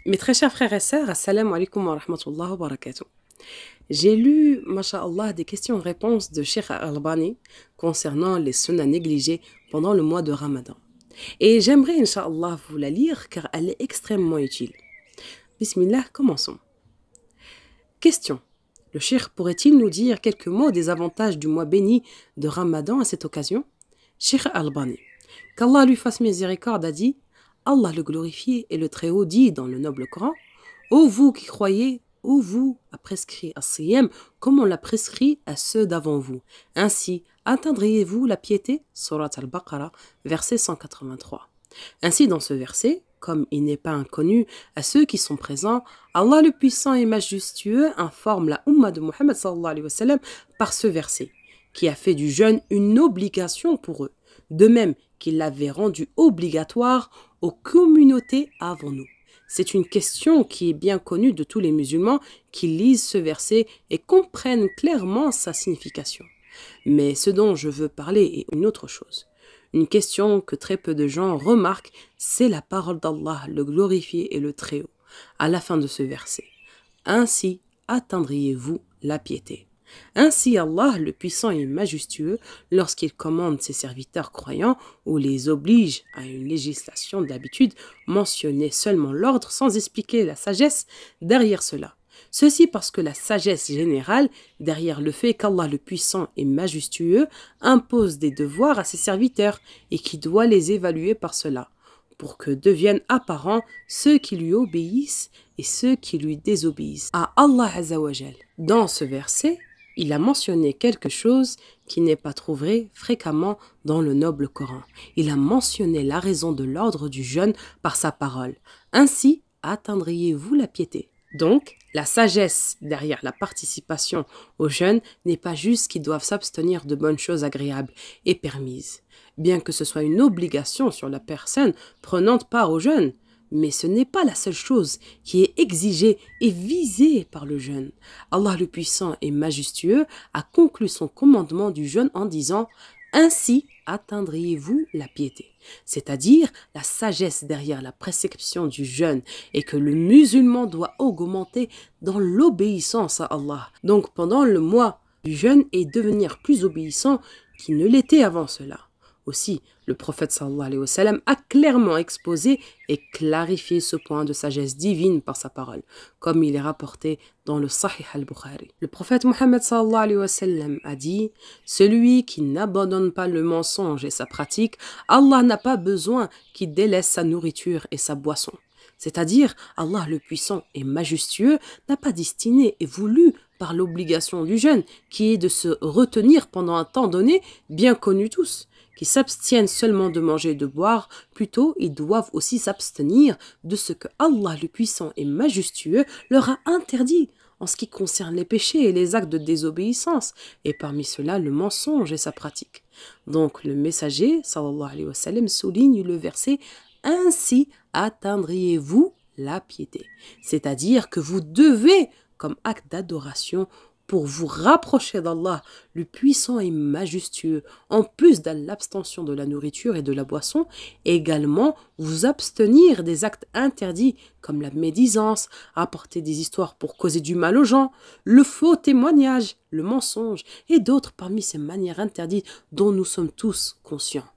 Mes très chers frères et sœurs, assalamu alaikum wa rahmatullahi wa barakatuh. J'ai lu, masha'Allah, des questions-réponses de Cheikh Al-Albani concernant les sunnas négligés pendant le mois de Ramadan. Et j'aimerais, incha'Allah, vous la lire car elle est extrêmement utile. Bismillah, commençons. Question. Le Cheikh pourrait-il nous dire quelques mots des avantages du mois béni de Ramadan à cette occasion? Cheikh Al-Albani, qu'Allah lui fasse miséricorde, a dit: Allah le glorifié et le Très-Haut dit dans le noble Coran: ô vous qui croyez, ô vous a prescrit à Siyam comme on l'a prescrit à ceux d'avant vous. Ainsi atteindriez-vous la piété? Surat al-Baqarah, verset 183. Ainsi, dans ce verset, comme il n'est pas inconnu à ceux qui sont présents, Allah le puissant et majestueux informe la Ummah de Muhammad sallallahu alayhi wa sallam par ce verset, qui a fait du jeûne une obligation pour eux, de même qu'il l'avait rendu obligatoire aux communautés avant nous. C'est une question qui est bien connue de tous les musulmans qui lisent ce verset et comprennent clairement sa signification. Mais ce dont je veux parler est une autre chose. Une question que très peu de gens remarquent, c'est la parole d'Allah, le glorifié et le Très-Haut, à la fin de ce verset. Ainsi atteindriez-vous la piété. Ainsi Allah, le puissant et majestueux, lorsqu'il commande ses serviteurs croyants ou les oblige à une législation d'habitude, mentionnait seulement l'ordre sans expliquer la sagesse derrière cela. Ceci parce que la sagesse générale, derrière le fait qu'Allah le puissant et majestueux impose des devoirs à ses serviteurs et qui doit les évaluer par cela, pour que deviennent apparents ceux qui lui obéissent et ceux qui lui désobéissent à Allah Azzawajal. Dans ce verset, il a mentionné quelque chose qui n'est pas trouvé fréquemment dans le noble Coran. Il a mentionné la raison de l'ordre du jeûne par sa parole. Ainsi atteindriez-vous la piété. Donc, la sagesse derrière la participation au jeûne n'est pas juste qu'ils doivent s'abstenir de bonnes choses agréables et permises, bien que ce soit une obligation sur la personne prenant part au jeûne. Mais ce n'est pas la seule chose qui est exigée et visée par le jeûne. Allah le puissant et majestueux a conclu son commandement du jeûne en disant: ainsi atteindriez-vous la piété, c'est-à-dire la sagesse derrière la prescription du jeûne, et que le musulman doit augmenter dans l'obéissance à Allah. Donc pendant le mois du jeûne et devenir plus obéissant qu'il ne l'était avant cela. Aussi, le prophète sallallahu alayhi wa sallam a clairement exposé et clarifié ce point de sagesse divine par sa parole, comme il est rapporté dans le Sahih al-Bukhari. Le prophète Muhammad sallallahu alayhi wa sallam a dit: celui qui n'abandonne pas le mensonge et sa pratique, Allah n'a pas besoin qu'il délaisse sa nourriture et sa boisson. C'est-à-dire, Allah le puissant et majestueux n'a pas destiné et voulu par l'obligation du jeûne, qui est de se retenir pendant un temps donné, bien connu tous, qui s'abstiennent seulement de manger et de boire, plutôt ils doivent aussi s'abstenir de ce que Allah le puissant et majestueux leur a interdit en ce qui concerne les péchés et les actes de désobéissance, et parmi cela le mensonge et sa pratique. Donc le messager sallallahu alayhi wa sallam souligne le verset: ainsi atteindriez-vous la piété, c'est-à-dire que vous devez, comme acte d'adoration, pour vous rapprocher d'Allah, le puissant et majestueux, en plus de l'abstention de la nourriture et de la boisson, également vous abstenir des actes interdits comme la médisance, rapporter des histoires pour causer du mal aux gens, le faux témoignage, le mensonge et d'autres parmi ces manières interdites dont nous sommes tous conscients.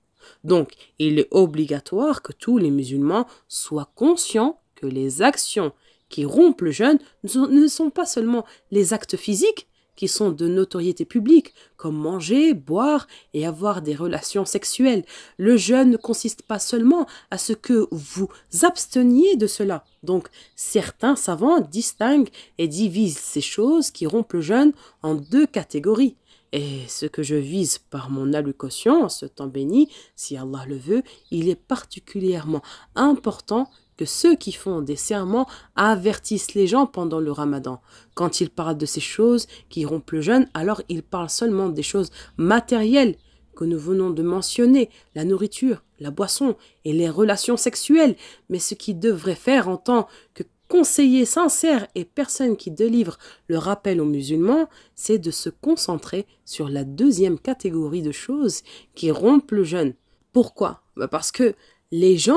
Donc, il est obligatoire que tous les musulmans soient conscients que les actions qui rompent le jeûne ne sont pas seulement les actes physiques qui sont de notoriété publique, comme manger, boire et avoir des relations sexuelles. Le jeûne ne consiste pas seulement à ce que vous absteniez de cela. Donc, certains savants distinguent et divisent ces choses qui rompent le jeûne en deux catégories. Et ce que je vise par mon allocution en ce temps béni, si Allah le veut, il est particulièrement important que ceux qui font des serments avertissent les gens pendant le Ramadan. Quand ils parlent de ces choses qui rompent le jeûne, alors ils parlent seulement des choses matérielles que nous venons de mentionner, la nourriture, la boisson et les relations sexuelles. Mais ce qu'ils devraient faire en tant que conseiller sincère et personne qui délivre le rappel aux musulmans, c'est de se concentrer sur la deuxième catégorie de choses qui rompent le jeûne. Pourquoi? Parce que les gens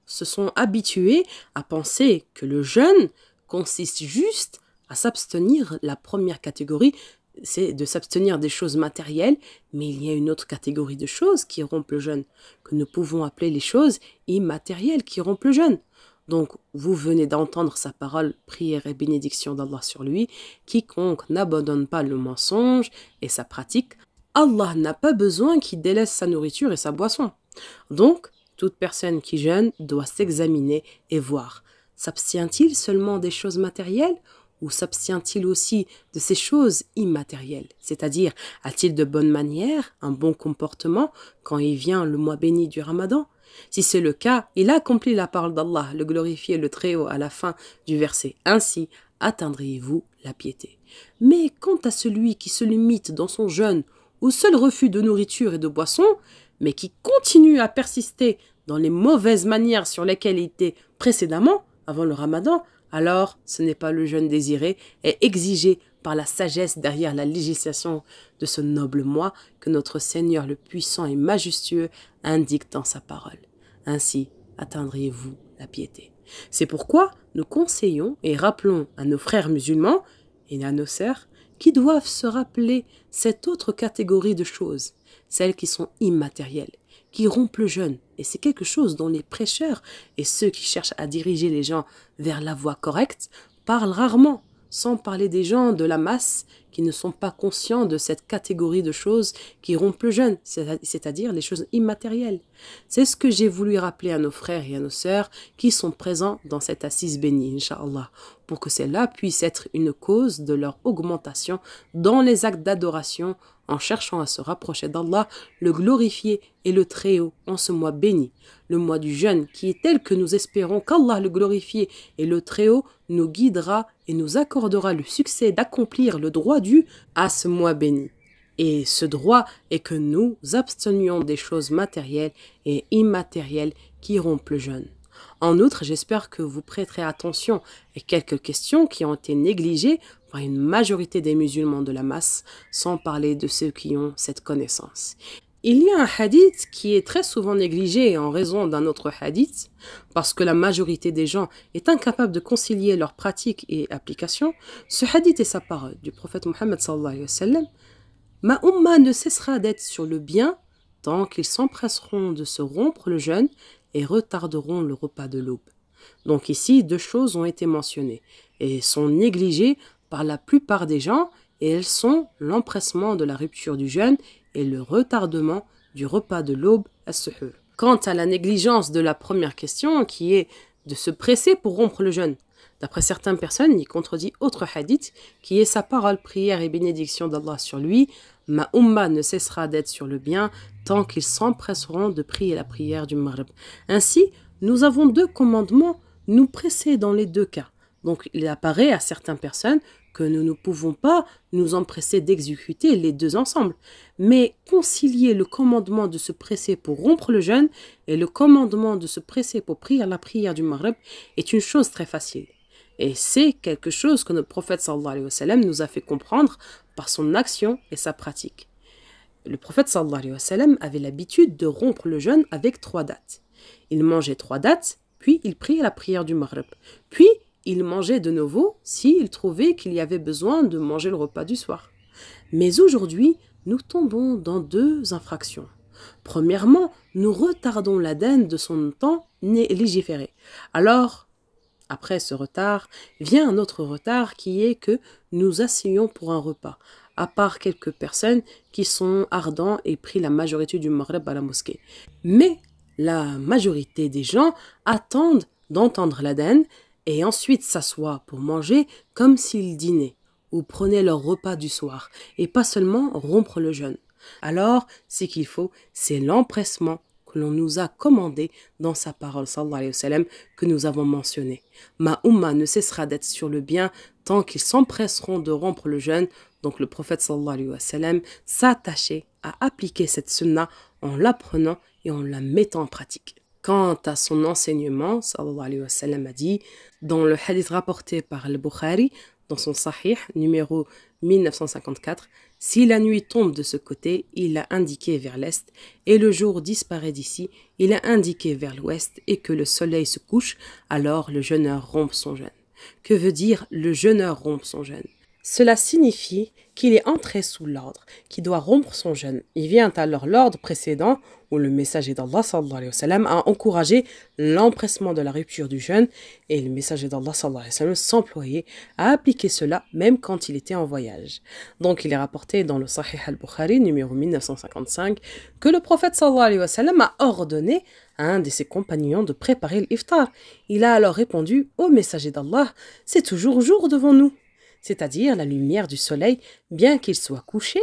se sont habitués à penser que le jeûne consiste juste à s'abstenir. La première catégorie, c'est de s'abstenir des choses matérielles, mais il y a une autre catégorie de choses qui rompent le jeûne, que nous pouvons appeler les choses immatérielles qui rompent le jeûne. Donc, vous venez d'entendre sa parole, prière et bénédiction d'Allah sur lui. Quiconque n'abandonne pas le mensonge et sa pratique, Allah n'a pas besoin qu'il délaisse sa nourriture et sa boisson. Donc, toute personne qui jeûne doit s'examiner et voir. S'abstient-il seulement des choses matérielles ou s'abstient-il aussi de ces choses immatérielles? C'est-à-dire, a-t-il de bonnes manières, un bon comportement quand il vient le mois béni du Ramadan? Si c'est le cas, il a accompli la parole d'Allah, le glorifié, le Très-Haut à la fin du verset. Ainsi atteindriez-vous la piété. Mais quant à celui qui se limite dans son jeûne au seul refus de nourriture et de boisson, mais qui continue à persister dans les mauvaises manières sur lesquelles il était précédemment, avant le Ramadan, alors ce n'est pas le jeûne désiré et exigé par la sagesse derrière la législation de ce noble mois que notre Seigneur le puissant et majestueux indique dans sa parole. Ainsi atteindriez-vous la piété. C'est pourquoi nous conseillons et rappelons à nos frères musulmans et à nos sœurs qui doivent se rappeler cette autre catégorie de choses, celles qui sont immatérielles, qui rompent le jeûne. Et c'est quelque chose dont les prêcheurs et ceux qui cherchent à diriger les gens vers la voie correcte parlent rarement, sans parler des gens de la masse qui ne sont pas conscients de cette catégorie de choses qui rompent le jeûne, c'est-à-dire les choses immatérielles. C'est ce que j'ai voulu rappeler à nos frères et à nos sœurs qui sont présents dans cette assise bénie, Inch'Allah, pour que cela puisse être une cause de leur augmentation dans les actes d'adoration en cherchant à se rapprocher d'Allah, le glorifier et le Très-Haut en ce mois béni, le mois du jeûne qui est tel que nous espérons qu'Allah le glorifié et le Très-Haut nous guidera et nous accordera le succès d'accomplir le droit dû à ce mois béni. Et ce droit est que nous abstenions des choses matérielles et immatérielles qui rompent le jeûne. En outre, j'espère que vous prêterez attention à quelques questions qui ont été négligées par une majorité des musulmans de la masse, sans parler de ceux qui ont cette connaissance. Il y a un hadith qui est très souvent négligé en raison d'un autre hadith, parce que la majorité des gens est incapable de concilier leurs pratiques et applications. Ce hadith est sa parole du prophète Mohammed sallallahu alayhi wa sallam. Ma umma ne cessera d'être sur le bien tant qu'ils s'empresseront de se rompre le jeûne et retarderont le repas de l'aube. Donc ici, deux choses ont été mentionnées et sont négligées par la plupart des gens, et elles sont l'empressement de la rupture du jeûne et le retardement du repas de l'aube as-suhur. Quant à la négligence de la première question, qui est de se presser pour rompre le jeûne, d'après certaines personnes, il contredit autre hadith, qui est sa parole, prière et bénédiction d'Allah sur lui. Ma umma ne cessera d'être sur le bien tant qu'ils s'empresseront de prier la prière du Maghrib. Ainsi, nous avons deux commandements, nous presser dans les deux cas. Donc, il apparaît à certaines personnes que nous ne pouvons pas nous empresser d'exécuter les deux ensemble. Mais concilier le commandement de se presser pour rompre le jeûne et le commandement de se presser pour prier la prière du Maghrib est une chose très facile. Et c'est quelque chose que notre prophète sallallahu alayhi wa sallam nous a fait comprendre par son action et sa pratique. Le prophète sallallahu alayhi wa sallam avait l'habitude de rompre le jeûne avec 3 dates. Il mangeait 3 dates, puis il priait la prière du Maghrib. Puis, il mangeait de nouveau s'il trouvait qu'il y avait besoin de manger le repas du soir. Mais aujourd'hui, nous tombons dans 2 infractions. Premièrement, nous retardons l'adhan de son temps légiféré. Alors, après ce retard, vient un autre retard qui est que nous asseyons pour un repas, à part quelques personnes qui sont ardents et prient la majorité du Maghrib à la mosquée. Mais la majorité des gens attendent d'entendre l'adhan et ensuite s'assoient pour manger comme s'ils dînaient ou prenaient leur repas du soir et pas seulement rompre le jeûne. Alors, ce qu'il faut, c'est l'empressement que l'on nous a commandé dans sa parole sallallahu alayhi wa sallam que nous avons mentionné. Ma umma ne cessera d'être sur le bien tant qu'ils s'empresseront de rompre le jeûne. Donc le prophète sallallahu alayhi wa sallam s'attachait à appliquer cette sunna en l'apprenant et en la mettant en pratique. Quant à son enseignement, sallallahu alayhi wa sallam a dit, dans le hadith rapporté par al-Bukhari, dans son Sahih, numéro 1954, Si la nuit tombe de ce côté, il a indiqué vers l'est, et le jour disparaît d'ici, il a indiqué vers l'ouest, et que le soleil se couche, alors le jeûneur rompt son jeûne. Que veut dire le jeûneur rompt son jeûne? Cela signifie qu'il est entré sous l'ordre, qu'il doit rompre son jeûne. Il vient alors l'ordre précédent, où le messager d'Allah sallallahu alayhi wa sallam a encouragé l'empressement de la rupture du jeûne, et le messager d'Allah sallallahu alayhi wa sallam s'employait à appliquer cela même quand il était en voyage. Donc il est rapporté dans le Sahih al-Bukhari, numéro 1955, que le prophète sallallahu alayhi wa sallam a ordonné à un de ses compagnons de préparer l'iftar. Il a alors répondu au messager d'Allah, « C'est toujours jour devant nous ». C'est-à-dire la lumière du soleil, bien qu'il soit couché,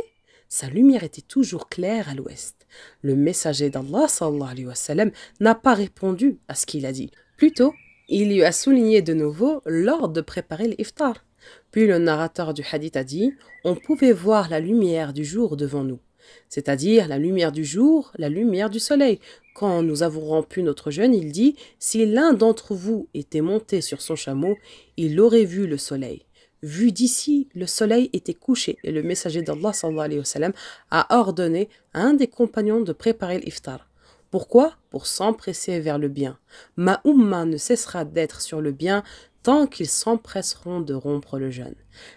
sa lumière était toujours claire à l'ouest. Le messager d'Allah sallallahu alayhi wa sallam n'a pas répondu à ce qu'il a dit. Plutôt, il lui a souligné de nouveau l'ordre de préparer l'iftar. Puis le narrateur du hadith a dit « On pouvait voir la lumière du jour devant nous ». C'est-à-dire la lumière du jour, la lumière du soleil. Quand nous avons rompu notre jeûne, il dit « Si l'un d'entre vous était monté sur son chameau, il aurait vu le soleil. » Vu d'ici, le soleil était couché et le messager d'Allah sallallahu alayhi wa sallam a ordonné à un des compagnons de préparer l'iftar. Pourquoi? Pour s'empresser vers le bien. Ma umma ne cessera d'être sur le bien tant qu'ils s'empresseront de rompre le jeûne.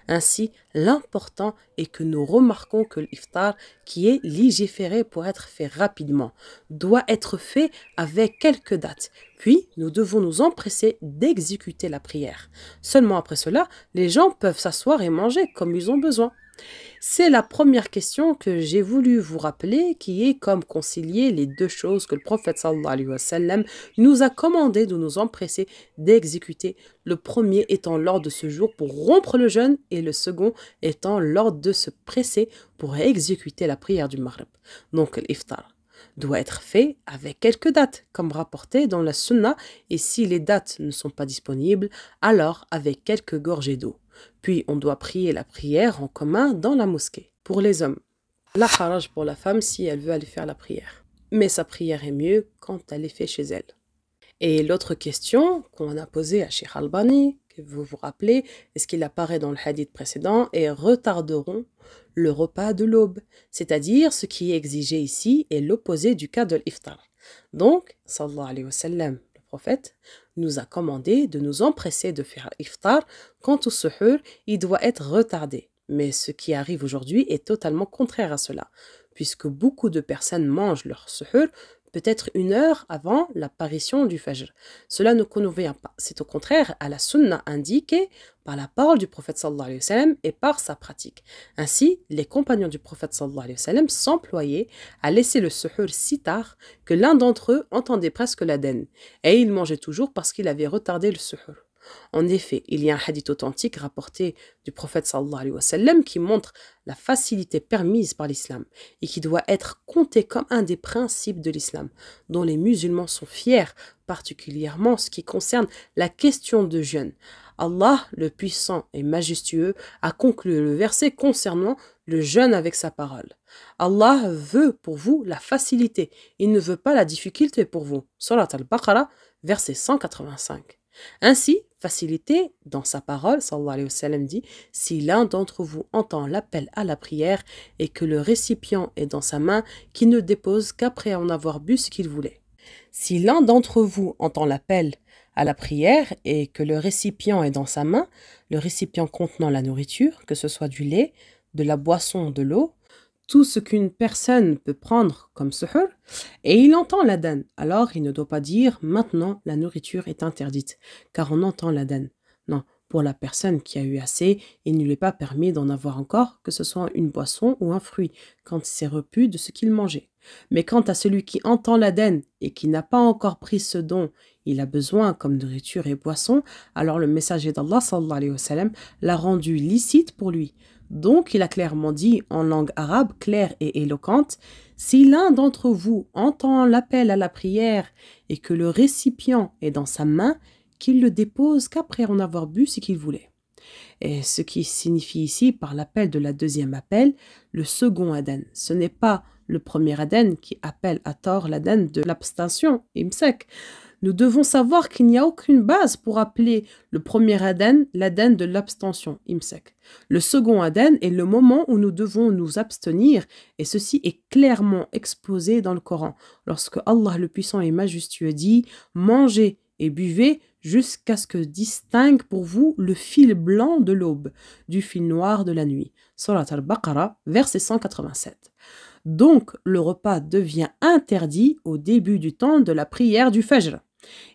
Ainsi, l'important est que nous remarquons que l'iftar, qui est légiféré pour être fait rapidement, doit être fait avec quelques dates. Puis, nous devons nous empresser d'exécuter la prière. Seulement après cela, les gens peuvent s'asseoir et manger comme ils ont besoin. C'est la première question que j'ai voulu vous rappeler, qui est comme concilier les deux choses que le prophète sallallahu alayhi wa sallam nous a commandé de nous empresser d'exécuter. Le premier étant l'ordre de ce jour pour rompre le jeûne et le second étant l'ordre de se presser pour exécuter la prière du Maghrib. Donc l'iftar doit être fait avec quelques dates, comme rapporté dans la Sunna, et si les dates ne sont pas disponibles, alors avec quelques gorgées d'eau. Puis on doit prier la prière en commun dans la mosquée. Pour les hommes, la haraj pour la femme si elle veut aller faire la prière. Mais sa prière est mieux quand elle est faite chez elle. Et l'autre question qu'on a posée à Cheikh Albani, que vous vous rappelez, est ce qu'il apparaît dans le hadith précédent, est retarderont le repas de l'aube. C'est-à-dire, ce qui est exigé ici est l'opposé du cas de l'iftar. Donc, sallallahu alayhi wa sallam, le prophète, nous a commandé de nous empresser de faire l'iftar quand au suhur, il doit être retardé. Mais ce qui arrive aujourd'hui est totalement contraire à cela, puisque beaucoup de personnes mangent leur suhur peut-être 1 heure avant l'apparition du fajr. Cela ne convient pas. C'est au contraire à la sunna indiquée par la parole du prophète sallallahu alayhi wa sallam et par sa pratique. Ainsi, les compagnons du prophète sallallahu alayhi wa sallam s'employaient à laisser le suhur si tard que l'un d'entre eux entendait presque l'adhan. Et il mangeait toujours parce qu'il avait retardé le suhur. En effet, il y a un hadith authentique rapporté du prophète sallallahu alayhi wa sallam qui montre la facilité permise par l'islam et qui doit être compté comme un des principes de l'islam, dont les musulmans sont fiers, particulièrement ce qui concerne la question de jeûne. Allah, le puissant et majestueux, a conclu le verset concernant le jeûne avec sa parole. Allah veut pour vous la facilité, il ne veut pas la difficulté pour vous. Surat al-Baqarah, verset 185. Ainsi, facilité, dans sa parole, sallallahu alayhi wa sallam dit, si l'un d'entre vous entend l'appel à la prière et que le récipient est dans sa main, qu'il ne dépose qu'après en avoir bu ce qu'il voulait. Si l'un d'entre vous entend l'appel à la prière et que le récipient est dans sa main, le récipient contenant la nourriture, que ce soit du lait, de la boisson, de l'eau, tout ce qu'une personne peut prendre comme suhur, et il entend l'adhan, alors il ne doit pas dire « maintenant la nourriture est interdite », car on entend l'adhan. Non, pour la personne qui a eu assez, il ne lui est pas permis d'en avoir encore, que ce soit une boisson ou un fruit, quand il s'est repu de ce qu'il mangeait. Mais quant à celui qui entend l'adhan et qui n'a pas encore pris ce dont il a besoin comme nourriture et boisson, alors le messager d'Allah sallallahu alayhi wa sallam l'a rendu licite pour lui. Donc, il a clairement dit en langue arabe claire et éloquente, « Si l'un d'entre vous entend l'appel à la prière et que le récipient est dans sa main, qu'il le dépose qu'après en avoir bu ce qu'il voulait. » Et ce qui signifie ici, par l'appel de la deuxième appel, le second adhan. Ce n'est pas le premier adhan qui appelle à tort l'adhan de l'abstention, imsak. nous devons savoir qu'il n'y a aucune base pour appeler le premier adhan l'adhan de l'abstention, imsak. Le second adhan est le moment où nous devons nous abstenir et ceci est clairement exposé dans le Coran. Lorsque Allah le puissant et majestueux dit « Mangez et buvez jusqu'à ce que distingue pour vous le fil blanc de l'aube du fil noir de la nuit. » Surat al-Baqarah, verset 187. Donc, le repas devient interdit au début du temps de la prière du Fajr.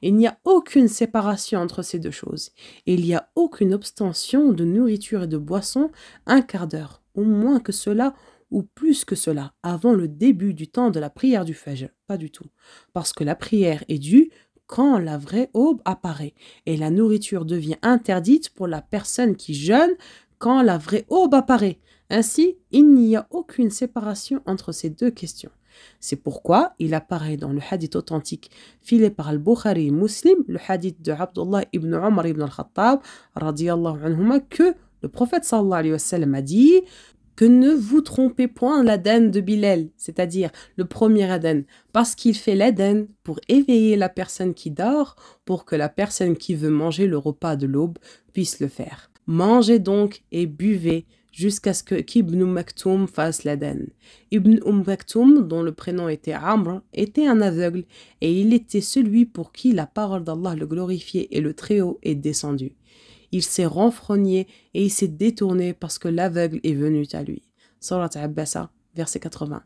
Il n'y a aucune séparation entre ces deux choses. Il n'y a aucune abstention de nourriture et de boisson un quart d'heure, au moins que cela ou plus que cela, avant le début du temps de la prière du Fajr. Pas du tout. Parce que la prière est due quand la vraie aube apparaît et la nourriture devient interdite pour la personne qui jeûne quand la vraie aube apparaît. Ainsi, il n'y a aucune séparation entre ces deux questions. C'est pourquoi il apparaît dans le hadith authentique filé par Al-Bukhari et Muslim, le hadith de Abdullah ibn Umar ibn al-Khattab, radiyallahu anhuma, que le prophète sallallahu alayhi wa sallam a dit que ne vous trompez point l'adhan de Bilal, c'est-à-dire le premier adhan, parce qu'il fait l'adhan pour éveiller la personne qui dort, pour que la personne qui veut manger le repas de l'aube puisse le faire. Mangez donc et buvez jusqu'à ce qu'Ibn Maktoum fasse l'adhan. Ibn Maktoum, dont le prénom était Amr, était un aveugle et il était celui pour qui la parole d'Allah le glorifié et le Très-Haut est descendue. Il s'est renfrogné et il s'est détourné parce que l'aveugle est venu à lui. Surat Abbasa, verset 80.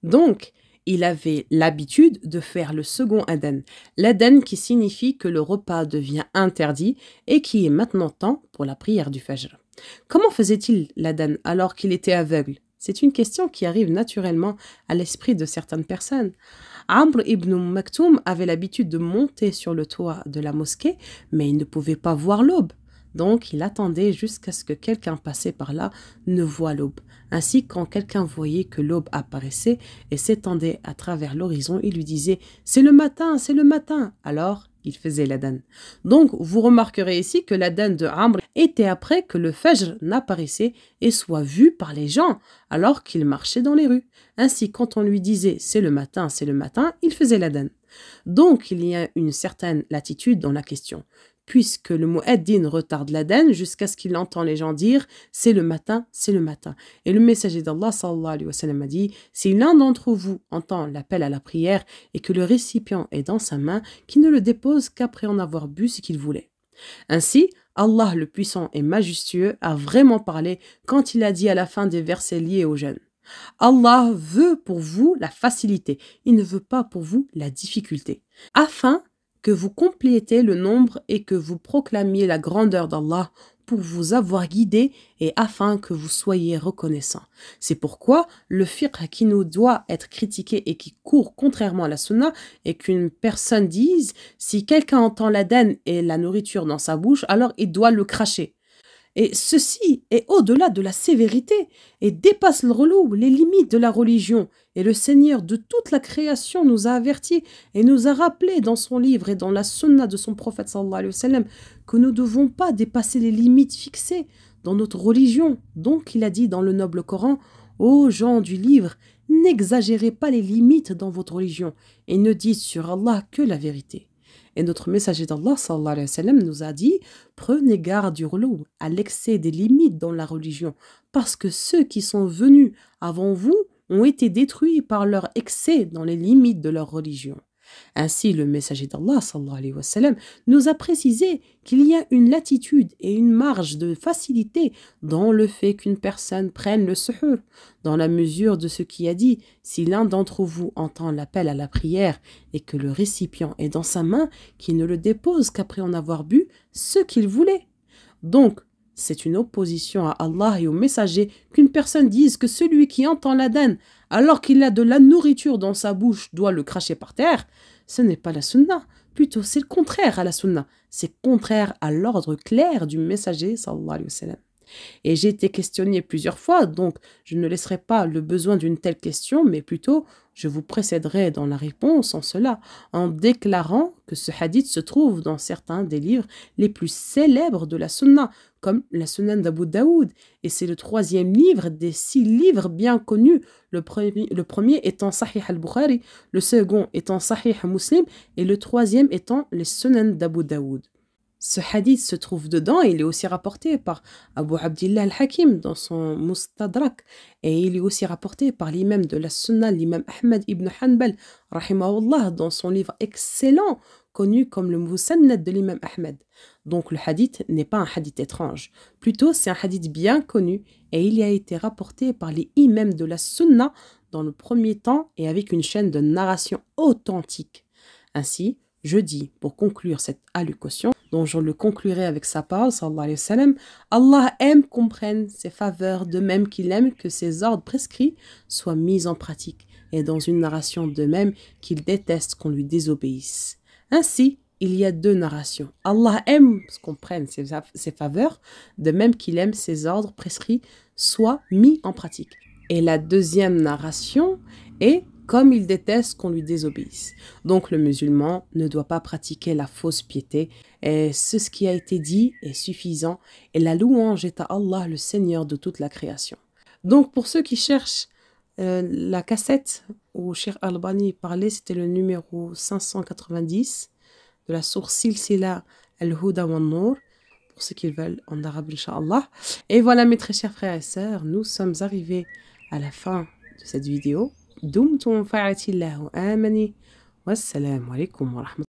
Donc, il avait l'habitude de faire le second adhan, l'adhan qui signifie que le repas devient interdit et qui est maintenant temps pour la prière du Fajr. Comment faisait-il l'adhan alors qu'il était aveugle? C'est une question qui arrive naturellement à l'esprit de certaines personnes. Amr ibn Maktoum avait l'habitude de monter sur le toit de la mosquée, mais il ne pouvait pas voir l'aube. Donc, il attendait jusqu'à ce que quelqu'un passait par là ne voie l'aube. Ainsi, quand quelqu'un voyait que l'aube apparaissait et s'étendait à travers l'horizon, il lui disait « C'est le matin, c'est le matin !» Alors, il faisait l'adhan. Donc, vous remarquerez ici que l'adhan de Amr était après que le Fajr n'apparaissait et soit vu par les gens alors qu'il marchait dans les rues. Ainsi, quand on lui disait « C'est le matin, il faisait l'adhan. Donc, il y a une certaine latitude dans la question. Puisque le mu'addin retarde l'adhan jusqu'à ce qu'il entend les gens dire « c'est le matin ». Et le messager d'Allah sallallahu alayhi wa sallam a dit « si l'un d'entre vous entend l'appel à la prière et que le récipient est dans sa main, qu'il ne le dépose qu'après en avoir bu ce qu'il voulait ». Ainsi, Allah le puissant et majestueux a vraiment parlé quand il a dit à la fin des versets liés au jeûne. Allah veut pour vous la facilité, il ne veut pas pour vous la difficulté, afin que vous complétez le nombre et que vous proclamiez la grandeur d'Allah pour vous avoir guidé et afin que vous soyez reconnaissants. C'est pourquoi le fiqh qui nous doit être critiqué et qui court contrairement à la sunna est qu'une personne dise si quelqu'un entend l'adhan et la nourriture dans sa bouche, alors il doit le cracher. Et ceci est au-delà de la sévérité et dépasse le relou, les limites de la religion. Et le Seigneur de toute la création nous a avertis et nous a rappelé dans son livre et dans la sunna de son prophète sallallahu alayhi wa sallam que nous ne devons pas dépasser les limites fixées dans notre religion. Donc il a dit dans le noble Coran « Ô gens du livre, n'exagérez pas les limites dans votre religion et ne dites sur Allah que la vérité. » Et notre messager d'Allah sallallahu alayhi wa sallam nous a dit « Prenez garde du relou, à l'excès des limites dans la religion, parce que ceux qui sont venus avant vous ont été détruits par leur excès dans les limites de leur religion. » Ainsi, le messager d'Allah sallallahu alayhi wa sallam nous a précisé qu'il y a une latitude et une marge de facilité dans le fait qu'une personne prenne le suhur, dans la mesure de ce qui a dit « Si l'un d'entre vous entend l'appel à la prière et que le récipient est dans sa main, qu'il ne le dépose qu'après en avoir bu ce qu'il voulait. » Donc, c'est une opposition à Allah et au messager qu'une personne dise que celui qui entend l'adhan alors qu'il a de la nourriture dans sa bouche doit le cracher par terre. Ce n'est pas la sunna, plutôt c'est le contraire à la sunna. C'est contraire à l'ordre clair du messager sallallahu alayhi wa sallam. Et j'ai été questionnée plusieurs fois, donc je ne laisserai pas le besoin d'une telle question, mais plutôt je vous précéderai dans la réponse en cela, en déclarant que ce hadith se trouve dans certains des livres les plus célèbres de la Sunna, comme la Sunan d'Abu Daoud, et c'est le troisième livre des 6 livres bien connus, le premier étant Sahih al-Bukhari, le second étant Sahih Muslim, et le troisième étant les Sunan d'Abu Daoud. Ce hadith se trouve dedans et il est aussi rapporté par Abu Abdillah al-Hakim dans son Mustadrak et il est aussi rapporté par l'imam de la Sunna, l'imam Ahmad ibn Hanbal, rahimahullah, dans son livre excellent connu comme le Musannad de l'imam Ahmad. Donc le hadith n'est pas un hadith étrange, plutôt c'est un hadith bien connu et il a été rapporté par les imams de la Sunna dans le premier temps et avec une chaîne de narration authentique. Ainsi, je dis, pour conclure cette allocution, dont je le conclurai avec sa parole, sallallahu alayhi wa sallam, Allah aime qu'on prenne ses faveurs de même qu'il aime que ses ordres prescrits soient mis en pratique, et dans une narration de même qu'il déteste qu'on lui désobéisse. Ainsi, il y a 2 narrations. Allah aime qu'on prenne ses faveurs, de même qu'il aime ses ordres prescrits soient mis en pratique. Et la deuxième narration est comme il déteste qu'on lui désobéisse. Donc le musulman ne doit pas pratiquer la fausse piété et ce qui a été dit est suffisant et la louange est à Allah, le Seigneur de toute la création. Donc pour ceux qui cherchent la cassette où Cheikh Al-Albani parlait, c'était le numéro 590 de la source Silsila Al-Huda wa Nour, pour ceux qui veulent en arabe, Inch'Allah. Et voilà mes très chers frères et sœurs, nous sommes arrivés à la fin de cette vidéo. دمتم في رعاية الله وآمنه والسلام عليكم ورحمة الله.